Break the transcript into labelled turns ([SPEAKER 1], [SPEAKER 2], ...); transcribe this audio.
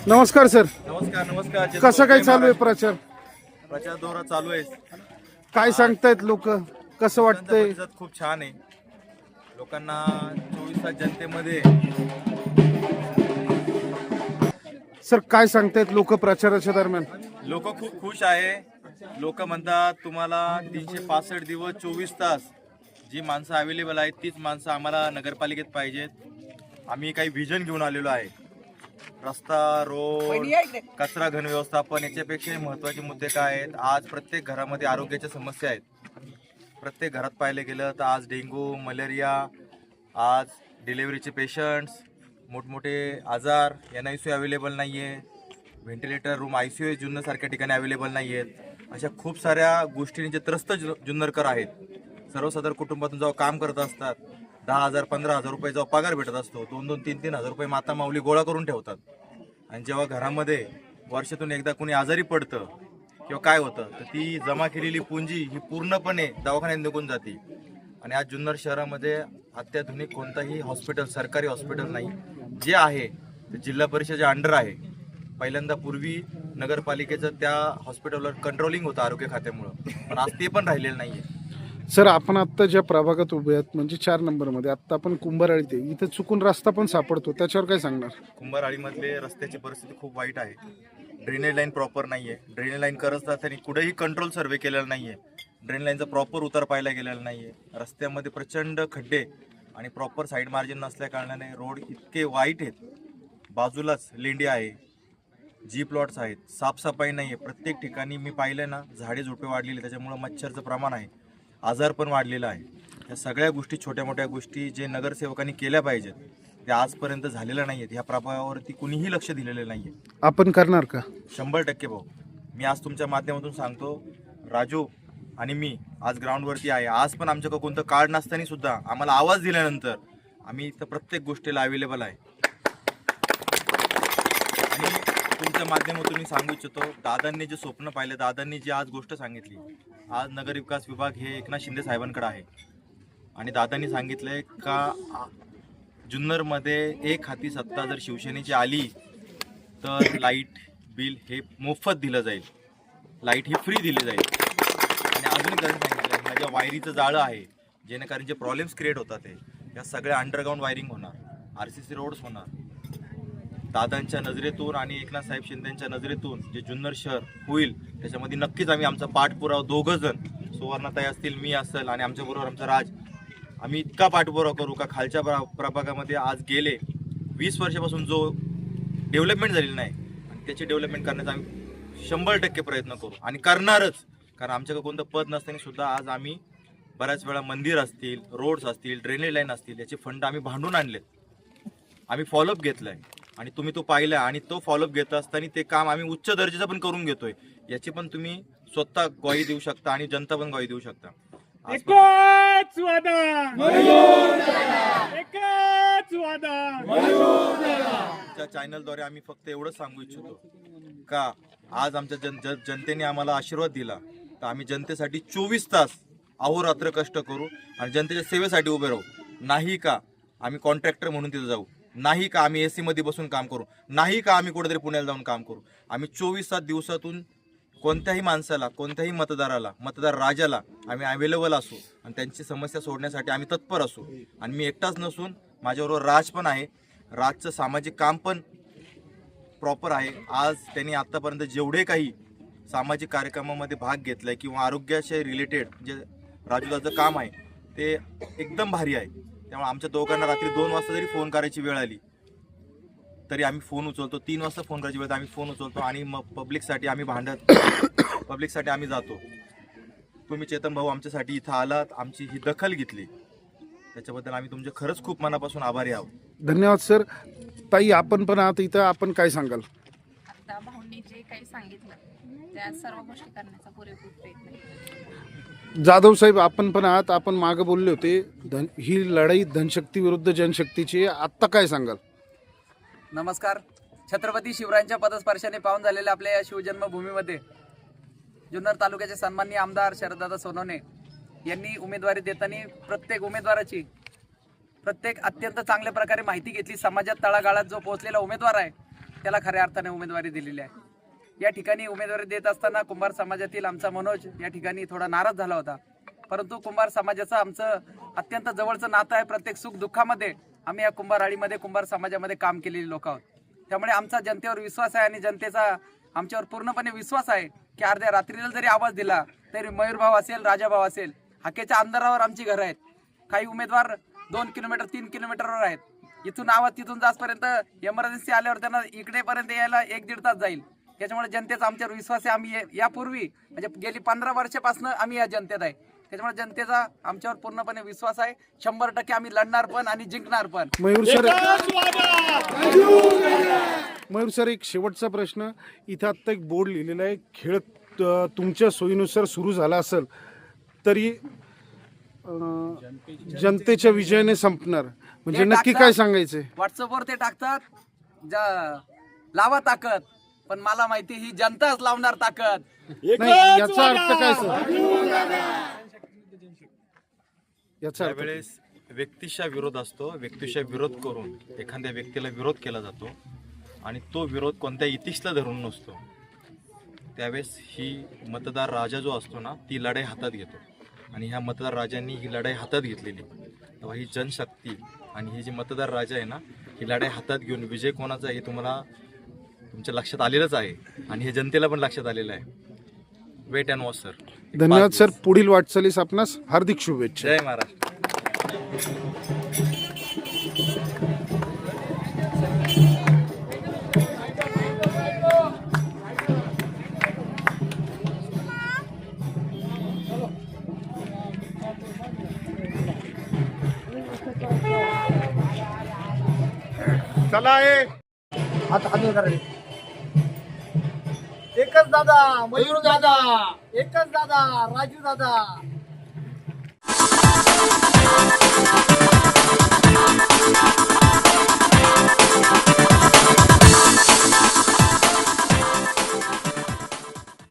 [SPEAKER 1] नमस्कार सर.
[SPEAKER 2] नमस्कार नमस्कार.
[SPEAKER 1] कसं काय चालू आहे प्रचार?
[SPEAKER 2] प्रचार दौरा चालू आहे.
[SPEAKER 1] काय सांगतायत लोक? कसं वाटतंय?
[SPEAKER 2] प्रतिसाद खूप छान आहे. लोकांना 24 तास जनतेमध्ये
[SPEAKER 1] सर काय सांगतायत लोक प्रचाराच्या दरम्यान?
[SPEAKER 2] लोक खूप खुश आहे. लोक म्हणतात तुम्हाला 365 दिवस 24 तास जी माणसं अवेलेबल आहेत तीच माणसं आम्हाला नगरपालिकेत पाहिजेत. आम्ही काही व्हिजन घेऊन आलेलो आहे. रस्ता, रोड, कचरा, घन व्यवस्थापन याच्यापेक्षा महत्त्वाचे मुद्दे काय आहेत? आज प्रत्येक घरामध्ये आरोग्याच्या समस्या आहेत. प्रत्येक घरात पाहिलं गेलं तर आज डेंग्यू, मलेरिया, आज डिलेव्हरीचे पेशंट्स, मोठमोठे आजार, NICU अवेलेबल नाही आहे, व्हेंटिलेटर रूम ICU जुन्नरसारख्या ठिकाणी अवेलेबल नाही आहेत. अशा खूप साऱ्या गोष्टींचे त्रस्त जुन्नरकर आहेत. सर्वसाधारण कुटुंबातून जेव्हा काम करत असतात 10,000 15,000 रुपये जेव्हा पगार भेटत असतो 2-2, 3-3 हजार रुपये माता माऊली गोळा करून ठेवतात. आणि जेव्हा घरामध्ये वर्षातून एकदा कोणी आजारी पडतं किंवा काय होतं तर ती जमा केलेली पुंजी ही पूर्णपणे दवाखान्यात निघून जाते. आणि आज जुन्नर शहरामध्ये अत्याधुनिक कोणताही हॉस्पिटल, सरकारी हॉस्पिटल नाही. जे आहे ते जिल्हा परिषदेच्या अंडर आहे. पहिल्यांदा पूर्वी नगरपालिकेचं त्या हॉस्पिटलवर कंट्रोलिंग होतं आरोग्य खात्यामुळं, पण आज ते पण राहिलेलं नाही आहे.
[SPEAKER 1] सर आपण आत्ता ज्या प्रभागात उभे आहेत म्हणजे 4 नंबरमध्ये आत्ता आपण कुंभारआळीत आहे. इथं चुकून रस्ता पण सापडतो, त्याच्यावर काय सांगणार?
[SPEAKER 2] कुंभारआळीमधले रस्त्याची परिस्थिती खूप वाईट आहे. ड्रेनेज लाईन प्रॉपर नाही आहे. ड्रेनेज लाईन करत असताना कुठेही कंट्रोल सर्वे केलेला नाही आहे. ड्रेन लाईनचा प्रॉपर उतार पाहायला गेलेला नाही आहे. रस्त्यामध्ये प्रचंड खड्डे आणि प्रॉपर साईड मार्जिन नसल्या कारणाने रोड इतके वाईट आहेत. बाजूलाच लेंडी आहे, जी प्लॉट्स आहेत, साफसफाई नाही आहे. प्रत्येक ठिकाणी मी पाहिलं ना झाडे झुडपे वाढलेली, त्याच्यामुळं मच्छरचं प्रमाण आहे, आजार पण वाढलेला आहे. या सगळ्या गोष्टी, छोट्या मोठ्या गोष्टी जे नगरसेवकांनी केल्या पाहिजेत त्या आजपर्यंत झालेल्या नाही आहेत. ह्या प्रभावावरती कुणीही लक्ष दिलेलं नाही आहे.
[SPEAKER 1] आपण करणार का?
[SPEAKER 2] 100% भाऊ. मी आज तुमच्या माध्यमातून सांगतो, राजू आणि मी आज ग्राउंडवरती आहे. आज पण आमच्याकडे कोणतं कार्ड नसताना सुद्धा आम्हाला आवाज दिल्यानंतर आम्ही इथं प्रत्येक गोष्टीला अवेलेबल आहे. आणि तुमच्या माध्यमातून मी सांगू इच्छितो, दादांनी जे स्वप्न पाहिलं, दादांनी जी आज गोष्ट सांगितली, आज नगर विकास विभाग हे एकनाथ शिंदे साहेबांकडे आहे. आणि दादांनी सांगितलंय का जुन्नरमध्ये एक हाती सत्ता जर शिवसेनेची आली तर लाईट बिल हे मोफत दिलं जाईल, लाईट ही फ्री दिली जाईल. आणि अजून काही सांगितलं, ह्या ज्या वायरीचं जाळं आहे जेणेकरून जे प्रॉब्लेम्स क्रिएट होतात ते या सगळ्या अंडरग्राऊंड वायरिंग होणार, RCC रोड्स होणार. दादांच्या नजरेतून आणि एकनाथ साहेब शिंदेच्या नजरेतून जे जुन्नर शहर होईल त्याच्यामध्ये नक्कीच आम्ही आमचा पाठपुरावा, दोघं जण, सुवर्णाताई असतील, मी असेल आणि आमच्याबरोबर आमचा राज, आम्ही इतका पाठपुरावा करू का खालच्या प्रभागामध्ये आज गेले 20 वर्षापासून जो डेव्हलपमेंट झालेली नाही आणि त्याची डेव्हलपमेंट करण्याचा आम्ही 100% प्रयत्न करू आणि करणारच. कारण आमच्याकडे कोणतं पद नसताना सुद्धा आज आम्ही बऱ्याच वेळा मंदिर असतील, रोड्स असतील, ड्रेनेज लाईन असतील याचे फंड आम्ही भांडून आणलेत. आम्ही फॉलोअप घेतलाय आणि तुम्ही तो पाहिला आणि तो फॉलोअप घेत असताना ते काम आम्ही उच्च दर्जाचं पण करून घेतोय. याची पण तुम्ही स्वतः ग्वाही देऊ शकता आणि जनता पण ग्वाही देऊ शकता.
[SPEAKER 3] एकच वादा, एकच वादा.
[SPEAKER 2] त्या चॅनलद्वारे आम्ही फक्त एवढंच सांगू इच्छितो का आज आमच्या जनतेने आम्हाला आशीर्वाद दिला तर आम्ही जनतेसाठी 24 तास अहोरात्र कष्ट करू आणि जनतेच्या सेवेसाठी उभे राहू. नाही का आम्ही कॉन्ट्रॅक्टर म्हणून तिथं जाऊ, नाही का आम्ही AC मध्ये बसून काम करू, नाही का आम्ही कुठेतरी पुण्याला जाऊन काम करू. आम्ही 24 तास दिवसातून कोणत्याही माणसाला, कोणत्याही मतदाराला, मतदार राजाला आम्ही अवेलेबल असू आणि त्यांची समस्या सोडण्यासाठी आम्ही तत्पर असू. आणि मी एकटाच नसून माझ्याबरोबर राज पण आहे. राजचं सामाजिक काम पण प्रॉपर आहे. आज त्यांनी आत्तापर्यंत जेवढे काही सामाजिक कार्यक्रमामध्ये भाग घेतलाय किंवा आरोग्याशी रिलेटेड जे राजूदाचं काम आहे ते एकदम भारी आहे. त्यामुळे आमच्या दोघांना रात्री 2 वाजता जरी फोन करायची वेळ आली तरी आम्ही फोन उचलतो. 3 वाजता फोन करायची वेळ आम्ही फोन उचलतो आणि मग पब्लिकसाठी आम्ही पब्लिकसाठी आम्ही जातो. तुम्ही चेतन भाऊ आमच्यासाठी इथं आलात, आमची ही दखल घेतली, त्याच्याबद्दल आम्ही तुमचे खरंच खूप मनापासून आभारी आहोत.
[SPEAKER 1] धन्यवाद सर. ताई आपण पण आहात इथं, आपण काय सांगाल?
[SPEAKER 4] आता भाऊंनी जे काही सांगितलं त्या सर्व गोष्टी करण्याचा पुरेपूर प्रयत्न केला.
[SPEAKER 1] जाधव साहेब आपण पण आहात, आपण मागे बोलले होते ही लढाई धनशक्ती विरुद्ध जनशक्तीची, आत्ता काय सांगाल?
[SPEAKER 5] नमस्कार. छत्रपती शिवरायांच्या पदस्पर्शाने पावन झालेल्या आपल्या या शिवजन्मभूमीमध्ये जुन्नर तालुक्याचे सन्माननीय आमदार शरददादा सोनवणे यांनी उमेदवारी देताना प्रत्येक उमेदवाराची प्रत्येक अत्यंत चांगल्या प्रकारे माहिती घेतली. समाजात तळागाळात जो पोहोचलेला उमेदवार आहे त्याला खऱ्या अर्थाने उमेदवारी दिलेली आहे. या ठिकाणी उमेदवारी देत असताना कुंभार समाजातील आमचा मनोज या ठिकाणी थोडा नाराज झाला होता. परंतु कुंभार समाजाचं आमचं अत्यंत जवळचं नातं आहे. प्रत्येक सुख दुःखामध्ये आम्ही या कुंभार आळीमध्ये कुंभार समाजामध्ये काम केलेली लोक आहोत. त्यामुळे आमचा जनतेवर विश्वास आहे आणि जनतेचा आमच्यावर पूर्णपणे विश्वास आहे की अर्ध्या रात्रीला जरी आवाज दिला तरी मयूरभाऊ असेल, राजाभाऊ असेल, हाकेच्या अंधारावर आमची घरं आहेत. काही उमेदवार 2 किलोमीटर 3 किलोमीटरवर आहेत. इथून आवाज तिथून जासपर्यंत इमर्जन्सी आल्यावर त्यांना इकडेपर्यंत यायला 1-1.5 तास जाईल. त्याच्यामुळे जनतेचा आमच्यावर विश्वास आहे. आम्ही यापूर्वी म्हणजे गेली 15 वर्षापासून आम्ही या जनतेत आहे. त्याच्यामुळे जनतेचा आमच्यावर पूर्णपणे विश्वास आहे. 100% आम्ही लढणार पण आणि जिंकणार पण.
[SPEAKER 1] मयूर सर, एक शेवटचा प्रश्न. इथं आत्ता एक बोर्ड लिहिलेला आहे, खेळ तुमच्या सोयीनुसार सुरू झाला असेल तरी जनतेच्या विजयाने संपणार, म्हणजे
[SPEAKER 5] ते
[SPEAKER 1] नक्की
[SPEAKER 5] टाकतात.
[SPEAKER 1] काय सांगायचंय?
[SPEAKER 5] व्हॉट्सअपवर ते टाकतात लावा ताकद, पण मला माहिती ही जनताच लावणार ताकद.
[SPEAKER 1] नाही, याचा अर्थ काय सर? याचा अर्थ
[SPEAKER 2] त्यावेळेस व्यक्तिशा विरोध असतो. व्यक्तिशा विरोध करून एखाद्या व्यक्तीला विरोध केला जातो आणि तो विरोध कोणत्या इतिष्ठला धरून नसतो. त्यावेळेस ही मतदार राजा जो असतो ना, ती लढाई हातात घेतो आणि ह्या मतदार राजांनी ही लढाई हातात घेतलेली. तेव्हा ही जनशक्ती आणि ही जी मतदार राजा आहे ना, ही लढाई हातात घेऊन विजय कोणाचा आहे हे तुम्हाला तुमच्या लक्षात आलेलंच आहे आणि हे जनतेला पण लक्षात आलेलं आहे. Wait and watch sir.
[SPEAKER 1] धन्यवाद सर. पुढील वाटचालीस आपणास हार्दिक शुभेच्छा.
[SPEAKER 2] जय महाराष्ट्र.
[SPEAKER 3] चला
[SPEAKER 6] एकच दादा, मयूर दादा, एकच दादा, राजू दादा.